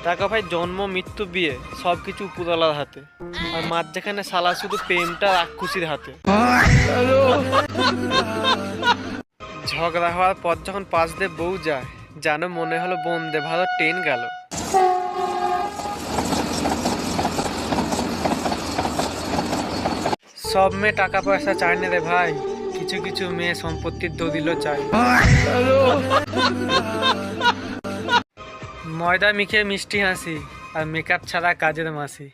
টাকা ভাই জন্ম মৃত্যু বিয়ে সবকিছু উপরওয়ালার হাতে, আর মাঝখানে শালা শুধু প্রেমটা রাক্ষসীর হাতে। ঝগড়া হওয়ার পর যখন পাশ দিয়ে বউ যায়, যেন মনে হলো বন্দে ভারত ট্রেন গেল। সব মেয়ে টাকা পয়সা চায় না রে ভাই, কিছু কিছু মেয়ে সম্পত্তির দলিলও চায়। ময়দা মিখে মিষ্টি হাসি, আর মেকআপ ছাড়া কাজের মাসি।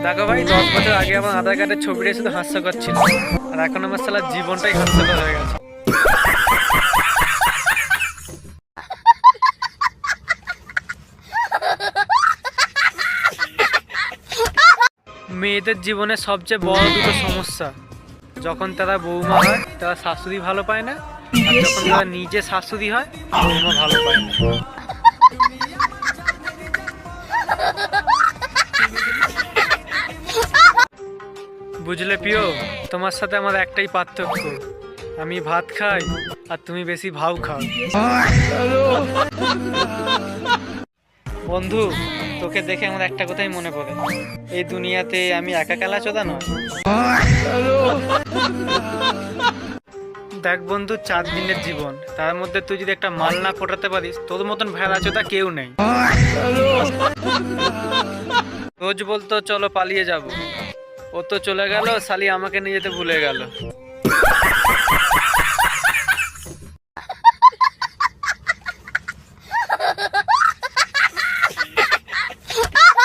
দেখো ভাই, 10 বছর আগে আমার আধার কার্ডের ছবিটা শুধু হাস্যকর ছিল, আর এখন আমার সালা জীবনটাই হাস্যকর হয়ে গেছে। মেয়েদের জীবনে সবচেয়ে বড় দুটো সমস্যা, যখন তারা বৌমা হয় তারা শাশুড়ি ভালো পায় না, আর যখন তারা নিজে শাশুড়ি হয় বৌমা ভালো পায় না। বুঝলে প্রিয়, তোমার সাথে আমার একটাই পার্থক্য, আমি ভাত খাই আর তুমি বেশি ভাও খাও। বন্ধু, তোকে দেখে আমার একটা কথাই মনে পড়ে, এই দুনিয়াতে আমি একা খেলাচোদা নয়। দেখ বন্ধু, 4 দিনের জীবন, তার মধ্যে তুই যদি একটা মাল না ফোটাতে পারিস, তোর মতন ভেড়াচোদা কেউ নেই। রোজ বলতো চলো পালিয়ে যাব, ও তো চলে গেল, শালি আমাকে নিয়ে যেতে ভুলে গেল।